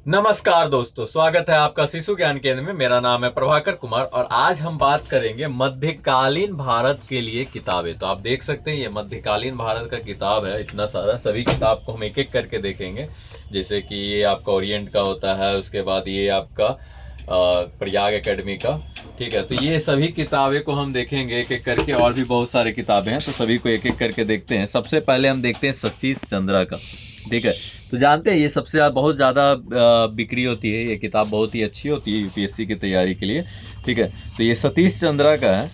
नमस्कार दोस्तों, स्वागत है आपका शिशु ज्ञान केंद्र में। मेरा नाम है प्रभाकर कुमार और आज हम बात करेंगे मध्यकालीन भारत के लिए किताबें। तो आप देख सकते हैं ये मध्यकालीन भारत का किताब है, इतना सारा। सभी किताब को हम एक एक करके देखेंगे। जैसे कि ये आपका ओरिएंट का होता है, उसके बाद ये आपका प्रयाग एकेडमी का, ठीक है। तो ये सभी किताबें को हम देखेंगे एक एक करके, और भी बहुत सारे किताबें हैं तो सभी को एक एक करके देखते हैं। सबसे पहले हम देखते हैं सतीश चंद्र का, ठीक है। तो जानते हैं ये सबसे बहुत ज़्यादा बिक्री होती है, ये किताब बहुत ही अच्छी होती है यूपीएससी की तैयारी के लिए, ठीक है। तो ये सतीश चंद्र का है,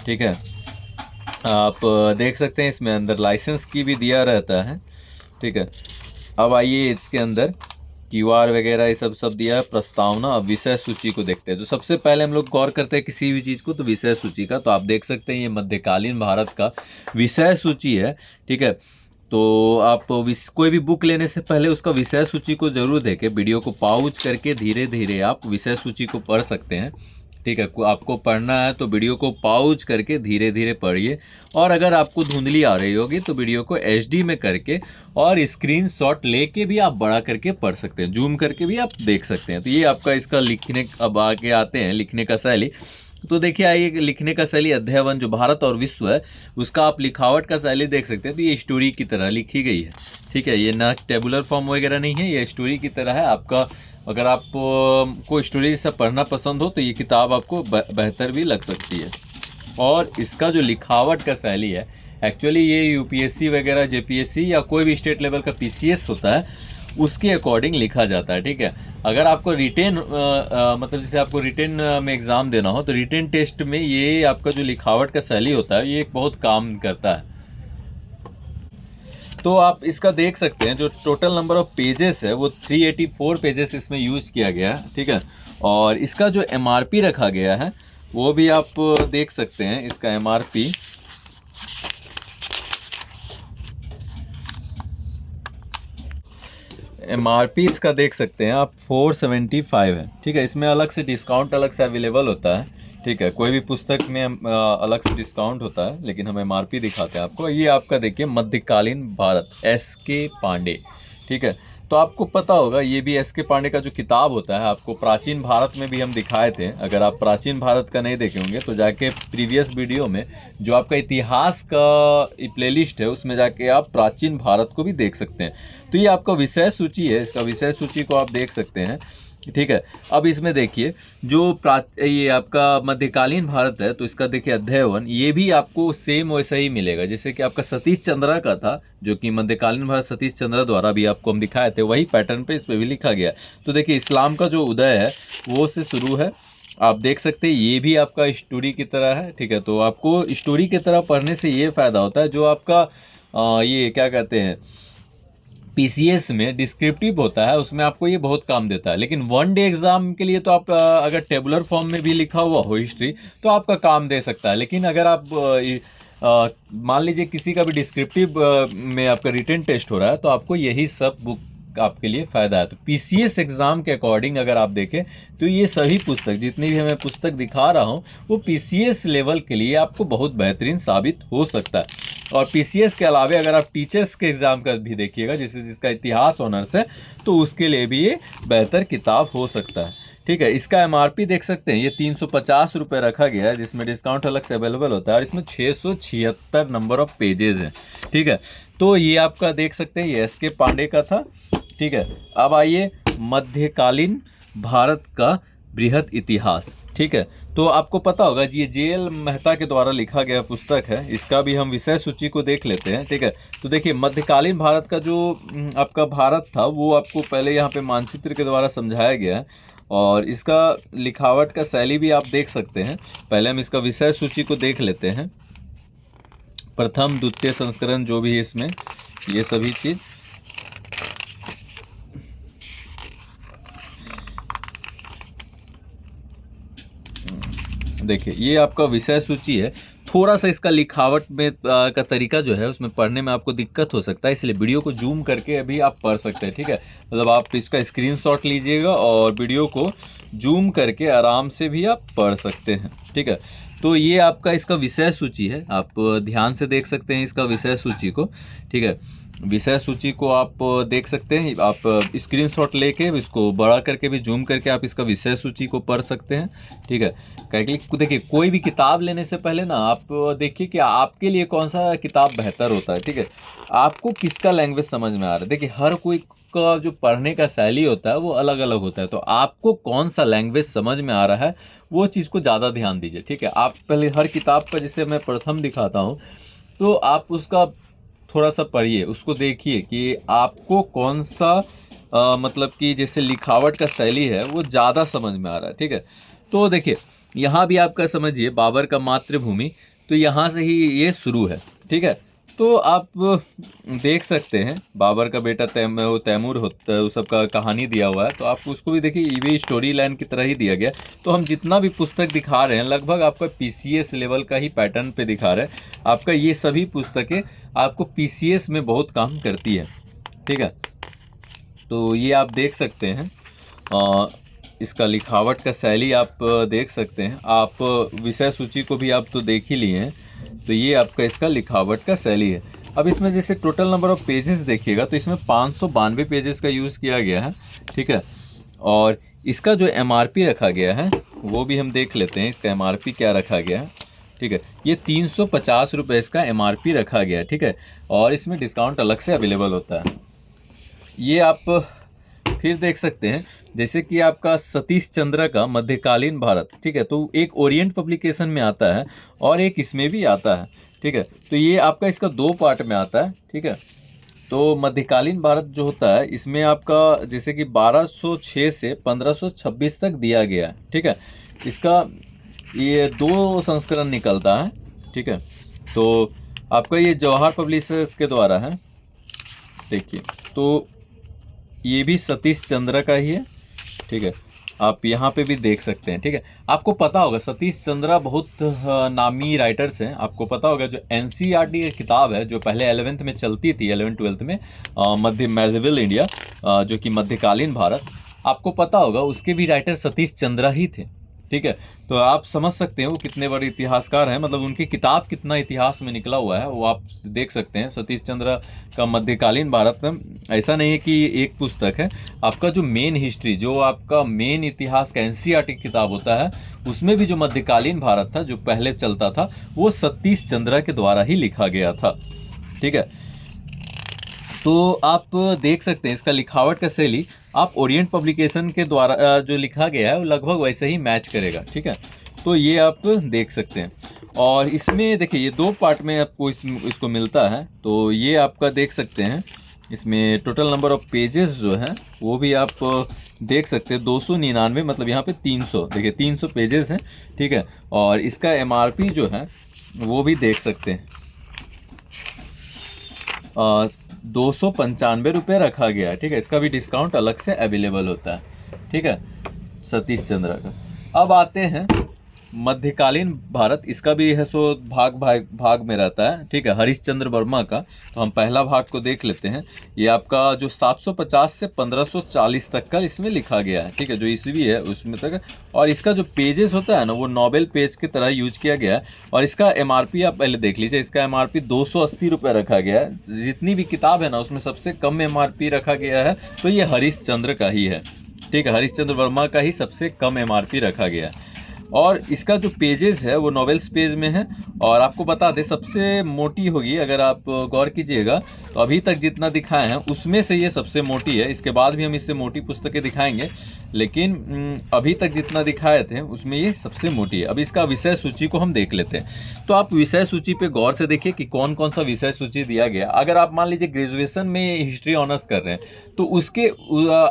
ठीक है। आप देख सकते हैं इसमें अंदर लाइसेंस की भी दिया रहता है, ठीक है। अब आइए इसके अंदर क्यूआर वगैरह ये सब दिया है, प्रस्तावना। अब विषय सूची को देखते हैं। तो सबसे पहले हम लोग गौर करते हैं किसी भी चीज़ को तो विषय सूची का। तो आप देख सकते हैं ये मध्यकालीन भारत का विषय सूची है, ठीक है। तो आप कोई भी बुक लेने से पहले उसका विषय सूची को जरूर देखें। वीडियो को पॉज करके धीरे धीरे आप विषय सूची को पढ़ सकते हैं, ठीक है। आपको पढ़ना है तो वीडियो को पॉज करके धीरे धीरे पढ़िए। और अगर आपको धुंधली आ रही होगी तो वीडियो को एचडी में करके और स्क्रीनशॉट लेके भी आप बड़ा करके पढ़ सकते हैं, जूम करके भी आप देख सकते हैं। तो ये आपका इसका लिखने, अब आगे आते हैं लिखने का शैली। तो देखिए आइए, लिखने का शैली अध्याय 1 जो भारत और विश्व है उसका आप लिखावट का शैली देख सकते हैं। तो ये स्टोरी की तरह लिखी गई है, ठीक है। ये ना टेबुलर फॉर्म वगैरह नहीं है, ये स्टोरी की तरह है। आपका अगर आपको स्टोरी से पढ़ना पसंद हो तो ये किताब आपको बेहतर भी लग सकती है। और इसका जो लिखावट का शैली है, एक्चुअली ये यूपीएससी वगैरह, जेपीएससी या कोई भी स्टेट लेवल का पीसीएस होता है उसके अकॉर्डिंग लिखा जाता है, ठीक है। अगर आपको रिटेन मतलब जैसे आपको रिटेन में एग्ज़ाम देना हो तो रिटेन टेस्ट में ये आपका जो लिखावट का शैली होता है ये बहुत काम करता है। तो आप इसका देख सकते हैं जो टोटल नंबर ऑफ पेजेस है वो 384 पेजेस इसमें यूज़ किया गया है, ठीक है। और इसका जो एमआरपी रखा गया है वो भी आप देख सकते हैं। इसका एमआरपी इसका देख सकते हैं आप 475 है, ठीक है। इसमें अलग से डिस्काउंट अलग से अवेलेबल होता है, ठीक है। कोई भी पुस्तक में अलग से डिस्काउंट होता है, लेकिन हम एमआरपी दिखाते हैं आपको। ये आपका देखिए मध्यकालीन भारत, एस.के. पांडे, ठीक है। तो आपको पता होगा ये भी एस.के. पांडे का जो किताब होता है, आपको प्राचीन भारत में भी हम दिखाए थे। अगर आप प्राचीन भारत का नहीं देखे होंगे तो जाके प्रीवियस वीडियो में जो आपका इतिहास का प्लेलिस्ट है उसमें जाके आप प्राचीन भारत को भी देख सकते हैं। तो ये आपका विषय सूची है, इसका विषय सूची को आप देख सकते हैं, ठीक है। अब इसमें देखिए जो ये आपका मध्यकालीन भारत है तो इसका देखिए अध्याय 1 ये भी आपको सेम वैसा ही मिलेगा जैसे कि आपका सतीश चंद्र का था, जो कि मध्यकालीन भारत सतीश चंद्र द्वारा भी आपको हम दिखाए थे, वही पैटर्न पे इस पे भी लिखा गया। तो देखिए इस्लाम का जो उदय है वो से शुरू है, आप देख सकते हैं। ये भी आपका स्टोरी की तरह है, ठीक है। तो आपको स्टोरी की तरह पढ़ने से ये फ़ायदा होता है, जो आपका ये क्या कहते हैं पीसीएस में डिस्क्रिप्टिव होता है उसमें आपको ये बहुत काम देता है। लेकिन वन डे एग्जाम के लिए तो आप अगर टेबुलर फॉर्म में भी लिखा हुआ हो हिस्ट्री तो आपका काम दे सकता है। लेकिन अगर आप मान लीजिए किसी का भी डिस्क्रिप्टिव में आपका रिटन टेस्ट हो रहा है तो आपको यही सब बुक आपके लिए फ़ायदा है। तो पीसीएस एग्ज़ाम के अकॉर्डिंग अगर आप देखें तो ये सभी पुस्तक, जितनी भी मैं पुस्तक दिखा रहा हूँ वो पीसीएस लेवल के लिए आपको बहुत बेहतरीन साबित हो सकता है। और पीसीएस के अलावे अगर आप टीचर्स के एग्ज़ाम का भी देखिएगा, जैसे जिसका इतिहास ऑनर्स है, तो उसके लिए भी ये बेहतर किताब हो सकता है, ठीक है। इसका एमआरपी देख सकते हैं, ये 350 रुपये रखा गया है, जिसमें डिस्काउंट अलग से अवेलेबल होता है। और इसमें 676 नंबर ऑफ पेजेस हैं, ठीक है। तो ये आपका देख सकते हैं ये एस.के. पांडे का था, ठीक है। अब आइए मध्यकालीन भारत का बृहद इतिहास, ठीक है। तो आपको पता होगा ये जे.एल. मेहता के द्वारा लिखा गया पुस्तक है, इसका भी हम विषय सूची को देख लेते हैं, ठीक है। तो देखिए मध्यकालीन भारत का जो आपका भारत था वो आपको पहले यहाँ पे मानचित्र के द्वारा समझाया गया है। और इसका लिखावट का शैली भी आप देख सकते हैं। पहले हम इसका विषय सूची को देख लेते हैं, प्रथम द्वितीय संस्करण जो भी है इसमें, ये सभी चीज़। देखिए ये आपका विषय सूची है। थोड़ा सा इसका लिखावट में का तरीका जो है उसमें पढ़ने में आपको दिक्कत हो सकता है, इसलिए वीडियो को जूम करके अभी आप पढ़ सकते हैं, ठीक है। मतलब आप इसका स्क्रीनशॉट लीजिएगा और वीडियो को जूम करके आराम से भी आप पढ़ सकते हैं, ठीक है। तो ये आपका इसका विषय सूची है, आप ध्यान से देख सकते हैं इसका विषय सूची को, ठीक है। विषय सूची को आप देख सकते हैं। आप स्क्रीनशॉट लेके इसको बड़ा करके भी जूम करके आप इसका विषय सूची को पढ़ सकते हैं। ठीक है, क्योंकि देखिए कोई भी किताब लेने से पहले ना आप देखिए कि आपके लिए कौन सा किताब बेहतर होता है। ठीक है, आपको किसका लैंग्वेज समझ में आ रहा है। देखिए हर कोई का जो पढ़ने का शैली होता है वो अलग अलग होता है, तो आपको कौन सा लैंग्वेज समझ में आ रहा है वो चीज़ को ज़्यादा ध्यान दीजिए। ठीक है, आप पहले हर किताब का जैसे मैं प्रथम दिखाता हूँ तो आप उसका थोड़ा सा पढ़िए, उसको देखिए कि आपको कौन सा मतलब कि जैसे लिखावट का शैली है वो ज़्यादा समझ में आ रहा है। ठीक है, तो देखिए यहाँ भी आपका समझिए बाबर का मातृभूमि, तो यहाँ से ही ये शुरू है। ठीक है, तो आप देख सकते हैं बाबर का बेटा तैमूर होता है, उस सब का कहानी दिया हुआ है, तो आप उसको भी देखिए, ये भी स्टोरी लाइन की तरह ही दिया गया। तो हम जितना भी पुस्तक दिखा रहे हैं लगभग आपका पीसीएस लेवल का ही पैटर्न पे दिखा रहे हैं। आपका ये सभी पुस्तकें आपको पीसीएस में बहुत काम करती है। ठीक है, तो ये आप देख सकते हैं इसका लिखावट का शैली आप देख सकते हैं। आप विषय सूची को भी आप तो देख ही लिए हैं, तो ये आपका इसका लिखावट का शैली है। अब इसमें जैसे टोटल नंबर ऑफ पेजेस देखिएगा तो इसमें 592 पेजेस का यूज़ किया गया है। ठीक है, और इसका जो एमआरपी रखा गया है वो भी हम देख लेते हैं, इसका एमआरपी क्या रखा गया है। ठीक है, ये 350 रुपये इसका एमआरपी रखा गया है। ठीक है, और इसमें डिस्काउंट अलग से अवेलेबल होता है। ये आप फिर देख सकते हैं जैसे कि आपका सतीश चंद्र का मध्यकालीन भारत। ठीक है, तो एक ओरिएंट पब्लिकेशन में आता है और एक इसमें भी आता है। ठीक है, तो ये आपका इसका 2 पार्ट में आता है। ठीक है, तो मध्यकालीन भारत जो होता है इसमें आपका जैसे कि 1206 से 1526 तक दिया गया है। ठीक है, इसका ये 2 संस्करण निकलता है। ठीक है, तो आपका ये जवाहर पब्लिशर्स के द्वारा है। देखिए, तो ये भी सतीश चंद्र का ही है। ठीक है, आप यहाँ पे भी देख सकते हैं। ठीक है, आपको पता होगा सतीश चंद्र बहुत नामी राइटर्स हैं। आपको पता होगा जो एनसीईआरटी की किताब है जो पहले 11th में चलती थी, 11th-12th में, मध्य मेडिवल इंडिया, जो कि मध्यकालीन भारत, आपको पता होगा उसके भी राइटर सतीश चंद्र ही थे। ठीक है, तो आप समझ सकते हैं वो कितने बड़े इतिहासकार हैं, मतलब उनकी किताब कितना इतिहास में निकला हुआ है वो आप देख सकते हैं। सतीश चंद्र का मध्यकालीन भारत में ऐसा नहीं है कि एक पुस्तक है, आपका जो मेन हिस्ट्री, जो आपका मेन इतिहास का एनसीईआरटी किताब होता है उसमें भी जो मध्यकालीन भारत था जो पहले चलता था वो सतीश चंद्र के द्वारा ही लिखा गया था। ठीक है, तो आप देख सकते हैं इसका लिखावट का शैली आप ओरिएंट पब्लिकेशन के द्वारा जो लिखा गया है वो लगभग वैसे ही मैच करेगा। ठीक है, तो ये आप देख सकते हैं। और इसमें देखिए ये 2 पार्ट में आपको इसको मिलता है, तो ये आपका देख सकते हैं। इसमें टोटल नंबर ऑफ पेजेस जो हैं वो भी आप देख सकते हैं 299, मतलब यहाँ पे 300, देखिए 300 पेजेस हैं। ठीक है, और इसका एमआरपी जो है वो भी देख सकते हैं, 295 रुपये रखा गया है। ठीक है, इसका भी डिस्काउंट अलग से अवेलेबल होता है। ठीक है, सतीश चंद्र का। अब आते हैं मध्यकालीन भारत, इसका भी है सो भाग में रहता है। ठीक है, हरिश्चंद्र वर्मा का, तो हम पहला भाग को देख लेते हैं। ये आपका जो 750 से 1540 तक का इसमें लिखा गया है। ठीक है, जो ईस्वी है उसमें तक, और इसका जो पेजेस होता है ना वो नॉवेल पेज की तरह यूज किया गया है। और इसका एमआरपी आप पहले देख लीजिए, इसका एमआरपी 280 रुपये रखा गया है। जितनी भी किताब है ना उसमें सबसे कम एमआरपी रखा गया है तो ये हरिश्चंद्र का ही है। ठीक है, हरिश्चंद्र वर्मा का ही सबसे कम एमआरपी रखा गया है। और इसका जो पेजेस है वो नॉवेल्स पेज में है। और आपको बता दें सबसे मोटी होगी, अगर आप गौर कीजिएगा तो अभी तक जितना दिखाए हैं उसमें से ये सबसे मोटी है। इसके बाद भी हम इससे मोटी पुस्तकें दिखाएंगे, लेकिन अभी तक जितना दिखाए थे उसमें ये सबसे मोटी है। अब इसका विषय सूची को हम देख लेते हैं। तो आप विषय सूची पे गौर से देखिए कि कौन कौन सा विषय सूची दिया गया। अगर आप मान लीजिए ग्रेजुएशन में हिस्ट्री ऑनर्स कर रहे हैं तो उसके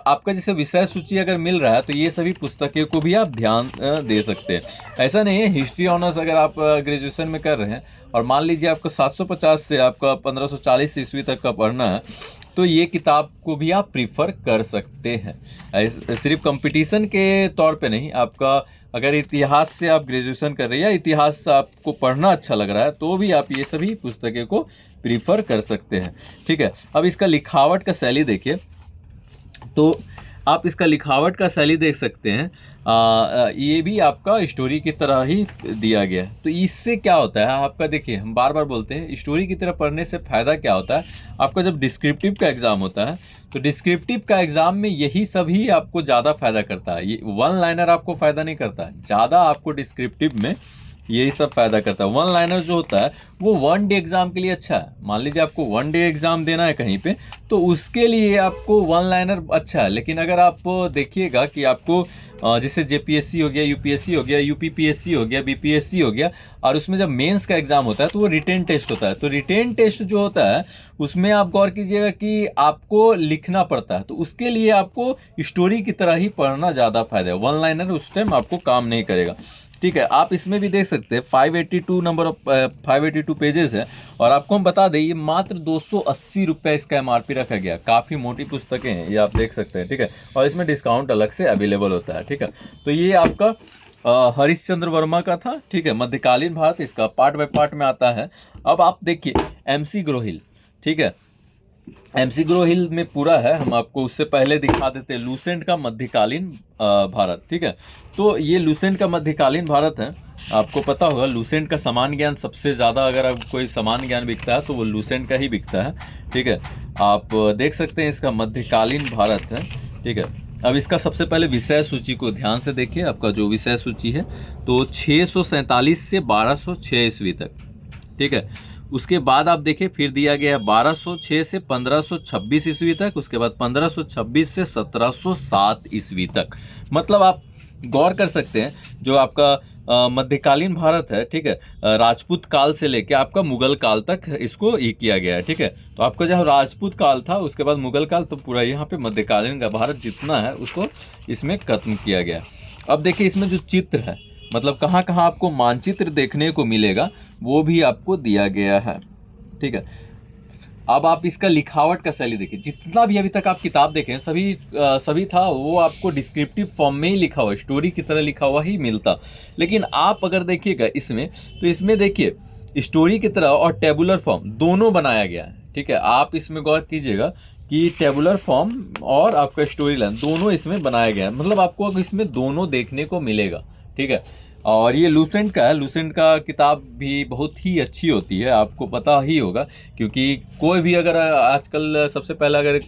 आपका जैसे विषय सूची अगर मिल रहा है तो ये सभी पुस्तकें को भी आप ध्यान दे सकते हैं। ऐसा नहीं है, हिस्ट्री ऑनर्स अगर आप ग्रेजुएशन में कर रहे हैं और मान लीजिए आपको 750 से आपका 1540 ईस्वी तक का पढ़ना है तो ये किताब को भी आप प्रीफर कर सकते हैं। सिर्फ कंपटीशन के तौर पे नहीं, आपका अगर इतिहास से आप ग्रेजुएशन कर रहे हैं या इतिहास आपको पढ़ना अच्छा लग रहा है तो भी आप ये सभी पुस्तकें को प्रीफर कर सकते हैं। ठीक है, अब इसका लिखावट का शैली देखिए, तो आप इसका लिखावट का शैली देख सकते हैं। ये भी आपका स्टोरी की तरह ही दिया गया है। तो इससे क्या होता है आपका, देखिए हम बार बार बोलते हैं स्टोरी की तरह पढ़ने से फ़ायदा क्या होता है आपका, जब डिस्क्रिप्टिव का एग्ज़ाम होता है तो डिस्क्रिप्टिव का एग्ज़ाम में यही सभी आपको ज़्यादा फ़ायदा करता है। ये वन लाइनर आपको फ़ायदा नहीं करता है, ज़्यादा आपको डिस्क्रिप्टिव में यही सब फायदा करता है। वन लाइनर जो होता है वो वन डे एग्जाम के लिए अच्छा है। मान लीजिए आपको वन डे एग्जाम देना है कहीं पे, तो उसके लिए आपको वन लाइनर अच्छा है। लेकिन अगर आप देखिएगा कि आपको जैसे जेपीएससी हो गया, यूपीएससी हो गया, यूपीपीएससी हो गया, बीपीएससी हो गया, और उसमें जब मेंस का एग्जाम होता है तो वो रिटेन टेस्ट होता है। तो रिटेन टेस्ट जो होता है उसमें आप गौर कीजिएगा कि आपको लिखना पड़ता है, तो उसके लिए आपको स्टोरी की तरह ही पढ़ना ज़्यादा फायदा है। वन लाइनर उस टाइम आपको काम नहीं करेगा। ठीक है, आप इसमें भी देख सकते हैं 582 नंबर ऑफ 582 पेजेस है, और आपको हम बता दें ये मात्र 280 रुपये इसका एमआरपी रखा गया। काफ़ी मोटी पुस्तकें हैं ये, आप देख सकते हैं। ठीक है, और इसमें डिस्काउंट अलग से अवेलेबल होता है। ठीक है, तो ये आपका हरीशचंद्र वर्मा का था। ठीक है, मध्यकालीन भारत इसका पार्ट बाय पार्ट में आता है। अब आप देखिए एमसी ग्रोहिल, ठीक है, एमसी ग्रोहिल में पूरा है। हम आपको उससे पहले दिखा देते हैं लूसेंट का मध्यकालीन भारत। ठीक है, तो ये लूसेंट का मध्यकालीन भारत है। आपको पता होगा लूसेंट का समान ज्ञान सबसे ज़्यादा, अगर आप कोई समान ज्ञान बिकता है तो वो लूसेंट का ही बिकता है। ठीक है, आप देख सकते हैं इसका मध्यकालीन भारत है। ठीक है, अब इसका सबसे पहले विषय सूची को ध्यान से देखिए। आपका जो विषय सूची है तो 647 से 1206 ईस्वी तक। ठीक है, उसके बाद आप देखिए फिर दिया गया 1206 से 1526 ईस्वी तक, उसके बाद 1526 से 1707 ईस्वी तक। मतलब आप गौर कर सकते हैं जो आपका मध्यकालीन भारत है, ठीक है, राजपूत काल से लेके आपका मुगल काल तक इसको ये किया गया है। ठीक है, तो आपका जहाँ राजपूत काल था उसके बाद मुगल काल, तो पूरा यहाँ पे मध्यकालीन का भारत जितना है उसको इसमें खत्म किया गया। अब देखिए इसमें जो चित्र है, मतलब कहाँ कहाँ आपको मानचित्र देखने को मिलेगा वो भी आपको दिया गया है। ठीक है, अब आप इसका लिखावट का शैली देखिए। जितना भी अभी तक आप किताब देखें सभी था वो आपको डिस्क्रिप्टिव फॉर्म में ही लिखा हुआ, स्टोरी की तरह लिखा हुआ ही मिलता। लेकिन आप अगर देखिएगा इसमें, तो इसमें देखिए स्टोरी की तरह और टेबुलर फॉर्म दोनों बनाया गया है। ठीक है, आप इसमें गौर कीजिएगा कि टेबुलर फॉर्म और आपका स्टोरी लाइन दोनों इसमें बनाया गया है। मतलब आपको अब इसमें दोनों देखने को मिलेगा। ठीक है, और ये लूसेंट का है। लूसेंट का किताब भी बहुत ही अच्छी होती है, आपको पता ही होगा, क्योंकि कोई भी अगर आजकल सबसे पहला अगर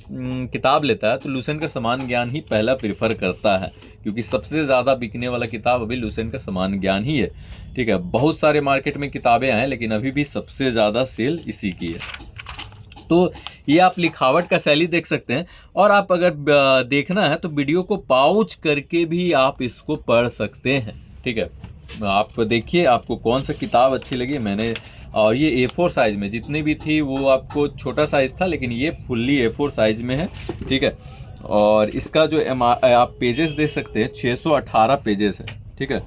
किताब लेता है तो लूसेंट का समान ज्ञान ही पहला प्रेफर करता है, क्योंकि सबसे ज़्यादा बिकने वाला किताब अभी लूसेंट का समान ज्ञान ही है। ठीक है, बहुत सारे मार्केट में किताबें आए लेकिन अभी भी सबसे ज़्यादा सेल इसी की है। तो ये आप लिखावट का शैली देख सकते हैं, और आप अगर देखना है तो वीडियो को पॉज करके भी आप इसको पढ़ सकते हैं। ठीक है, आप देखिए आपको कौन सा किताब अच्छी लगी। मैंने, और ये A4 साइज़ में जितनी भी थी वो आपको छोटा साइज़ था, लेकिन ये फुल्ली A4 साइज़ में है। ठीक है, और इसका जो आप पेजेस देख सकते हैं 618 पेजेस है। ठीक है,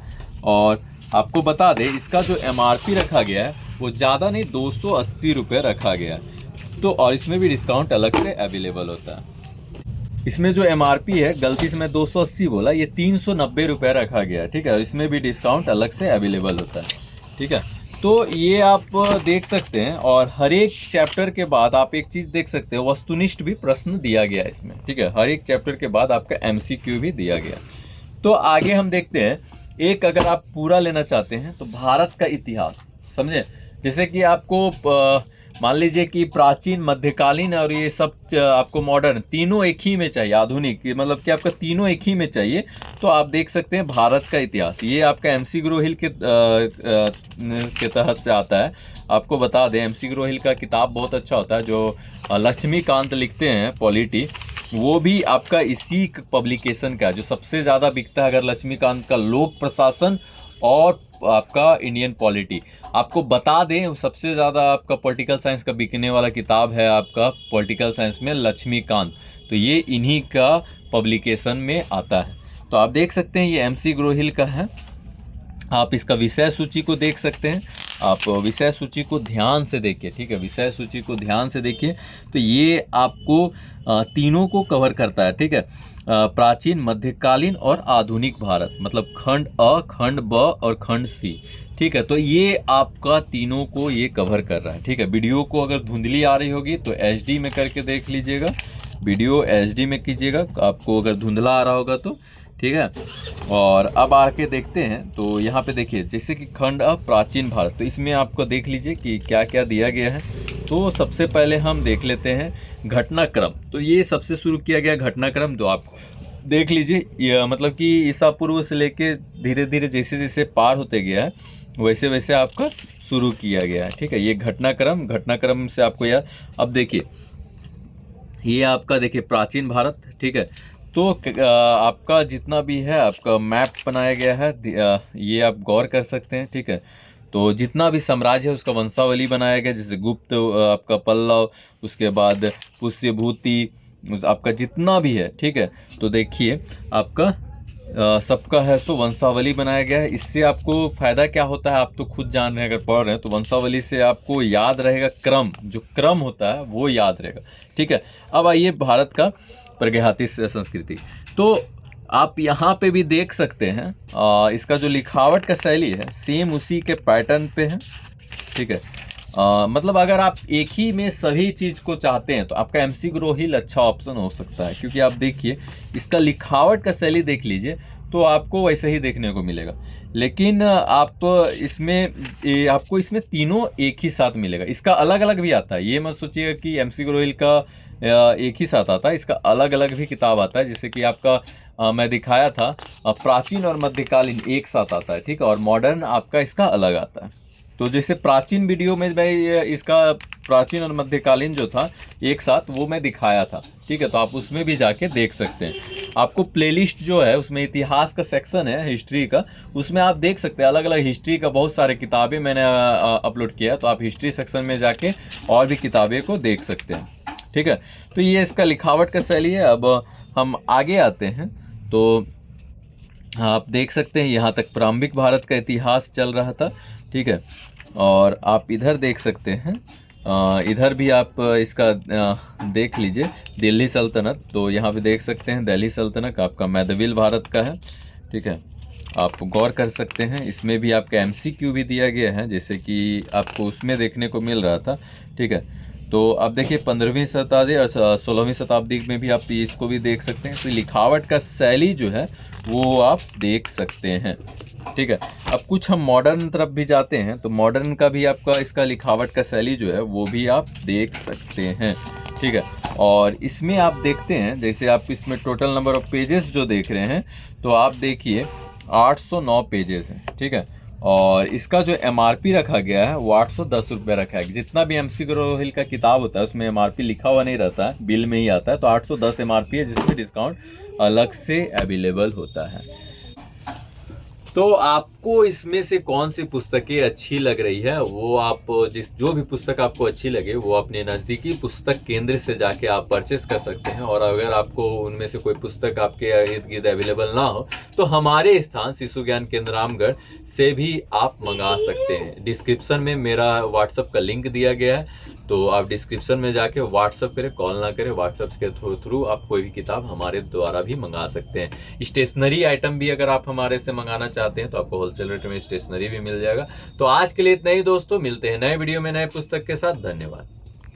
और आपको बता दें इसका जो MRP रखा गया है वो ज़्यादा नहीं 280 रुपये रखा गया है। तो और इसमें भी डिस्काउंट अलग से अवेलेबल होता है। इसमें जो MRP है, गलती से मैं 280 बोला, ये 390 रुपये रखा गया है। ठीक है, इसमें भी डिस्काउंट अलग से अवेलेबल होता है। ठीक है, तो ये आप देख सकते हैं, और हर एक चैप्टर के बाद आप एक चीज़ देख सकते हैं, वस्तुनिष्ठ भी प्रश्न दिया गया है इसमें। ठीक है, हर एक चैप्टर के बाद आपका MCQ भी दिया गया। तो आगे हम देखते हैं, एक अगर आप पूरा लेना चाहते हैं तो भारत का इतिहास समझे। जैसे कि आपको मान लीजिए कि प्राचीन, मध्यकालीन और ये सब आपको मॉडर्न तीनों एक ही में चाहिए, आधुनिक, मतलब कि आपका तीनों एक ही में चाहिए, तो आप देख सकते हैं भारत का इतिहास। ये आपका MC ग्रोहिल के तहत से आता है। आपको बता दें MC ग्रोहिल का किताब बहुत अच्छा होता है, जो लक्ष्मीकांत लिखते हैं पॉलिटी, वो भी आपका इसी पब्लिकेशन का, जो सबसे ज़्यादा बिकता है अगर लक्ष्मीकांत का लोक प्रशासन और आपका इंडियन पॉलिटी। आपको बता दें सबसे ज़्यादा आपका पॉलिटिकल साइंस का बिकने वाला किताब है आपका पॉलिटिकल साइंस में लक्ष्मीकांत, तो ये इन्हीं का पब्लिकेशन में आता है। तो आप देख सकते हैं ये MC ग्रोहिल का है। आप इसका विषय सूची को देख सकते हैं, आप विषय सूची को ध्यान से देखिए। ठीक है, विषय सूची को ध्यान से देखिए, तो ये आपको तीनों को कवर करता है। ठीक है, प्राचीन, मध्यकालीन और आधुनिक भारत, मतलब खंड अ, खंड ब और खंड सी। ठीक है, तो ये आपका तीनों को ये कवर कर रहा है। ठीक है, वीडियो को अगर धुंधली आ रही होगी तो HD में करके देख लीजिएगा, वीडियो HD में कीजिएगा, आपको अगर धुंधला आ रहा होगा तो, ठीक है। और अब आके देखते हैं, तो यहाँ पे देखिए जैसे कि खंड प्राचीन भारत, तो इसमें आपको देख लीजिए कि क्या क्या दिया गया है। तो सबसे पहले हम देख लेते हैं घटनाक्रम। तो ये सबसे शुरू किया गया घटनाक्रम, तो आप देख लीजिए, मतलब कि ईसा पूर्व से लेके धीरे धीरे जैसे जैसे पार होते गया है वैसे वैसे आपका शुरू किया गया है, ठीक है। ये घटनाक्रम से आपको याद, अब देखिए ये आपका देखिए प्राचीन भारत, ठीक है। तो आपका जितना भी है आपका मैप बनाया गया है, ये आप गौर कर सकते हैं, ठीक है। तो जितना भी साम्राज्य है उसका वंशावली बनाया गया, जैसे गुप्त, आपका पल्लव, उसके बाद पुष्यभूति, आपका जितना भी है, ठीक है। तो देखिए आपका सबका है सो वंशावली बनाया गया है। इससे आपको फायदा क्या होता है आप तो खुद जान रहे हैं, अगर पढ़ रहे हैं तो वंशावली से आपको याद रहेगा क्रम, जो क्रम होता है वो याद रहेगा, ठीक है। अब आइए भारत का प्रागैतिहासिक संस्कृति। तो आप यहाँ पे भी देख सकते हैं, इसका जो लिखावट का शैली है सेम उसी के पैटर्न पे है, ठीक है। मतलब अगर आप एक ही में सभी चीज़ को चाहते हैं तो आपका MC ग्रो हिल अच्छा ऑप्शन हो सकता है, क्योंकि आप देखिए इसका लिखावट का शैली देख लीजिए तो आपको वैसे ही देखने को मिलेगा। लेकिन आप इसमें आपको इसमें तीनों एक ही साथ मिलेगा, इसका अलग अलग भी आता है। ये मत सोचिएगा कि MC ग्रो हिल का एक ही साथ आता है, इसका अलग अलग भी किताब आता है। जैसे कि आपका मैं दिखाया था प्राचीन और मध्यकालीन एक साथ आता है, ठीक है, और मॉडर्न आपका इसका अलग आता है। तो जैसे प्राचीन वीडियो में मैं इसका प्राचीन और मध्यकालीन जो था एक साथ वो मैं दिखाया था, ठीक है। तो आप उसमें भी जाके देख सकते हैं। आपको प्लेलिस्ट जो है उसमें इतिहास का सेक्शन है, हिस्ट्री का, उसमें आप देख सकते हैं अलग अलग हिस्ट्री का बहुत सारे किताबें मैंने अपलोड किया, तो आप हिस्ट्री सेक्शन में जाके और भी किताबें को देख सकते हैं, ठीक है। तो ये इसका लिखावट का शैली है। अब हम आगे आते हैं, तो आप देख सकते हैं यहाँ तक प्रारंभिक भारत का इतिहास चल रहा था, ठीक है। और आप इधर देख सकते हैं, इधर भी आप इसका देख लीजिए दिल्ली सल्तनत। तो यहाँ पे देख सकते हैं दिल्ली सल्तनत आपका मेदविल भारत का है, ठीक है। आप गौर कर सकते हैं, इसमें भी आपका MCQ भी दिया गया है, जैसे कि आपको उसमें देखने को मिल रहा था, ठीक है। तो आप देखिए 15वीं शताब्दी और 16वीं शताब्दी में भी आप इसको भी देख सकते हैं। तो लिखावट का शैली जो है वो आप देख सकते हैं, ठीक है। अब कुछ हम मॉडर्न तरफ भी जाते हैं, तो मॉडर्न का भी आपका इसका लिखावट का शैली जो है वो भी आप देख सकते हैं, ठीक है। और इसमें आप देखते हैं, जैसे आप इसमें टोटल नंबर ऑफ पेजेस जो देख रहे हैं, तो आप देखिए 809 पेजेस हैं, ठीक है। और इसका जो MRP रखा गया है वो 810 रुपये रखा है। जितना भी MC ग्रो हिल का किताब होता है उसमें MRP लिखा हुआ नहीं रहता है, बिल में ही आता है। तो 810 MRP है, जिसमें डिस्काउंट अलग से अवेलेबल होता है। तो आपको इसमें से कौन सी पुस्तकें अच्छी लग रही है, वो आप जो भी पुस्तक आपको अच्छी लगे वो अपने नज़दीकी पुस्तक केंद्र से जाके आप परचेस कर सकते हैं। और अगर आपको उनमें से कोई पुस्तक आपके इर्द गिर्द अवेलेबल ना हो तो हमारे स्थान शिशु ज्ञान केंद्र रामगढ़ से भी आप मंगा सकते हैं। डिस्क्रिप्शन में मेरा व्हाट्सएप का लिंक दिया गया है, तो आप डिस्क्रिप्शन में जाके व्हाट्सएप करें, कॉल ना करें, व्हाट्सएप के थ्रू आप कोई भी किताब हमारे द्वारा भी मंगा सकते हैं। स्टेशनरी आइटम भी अगर आप हमारे से मंगाना चाहते हैं तो आपको होलसेल रेट में स्टेशनरी भी मिल जाएगा। तो आज के लिए इतना ही दोस्तों, मिलते हैं नए वीडियो में नए पुस्तक के साथ। धन्यवाद।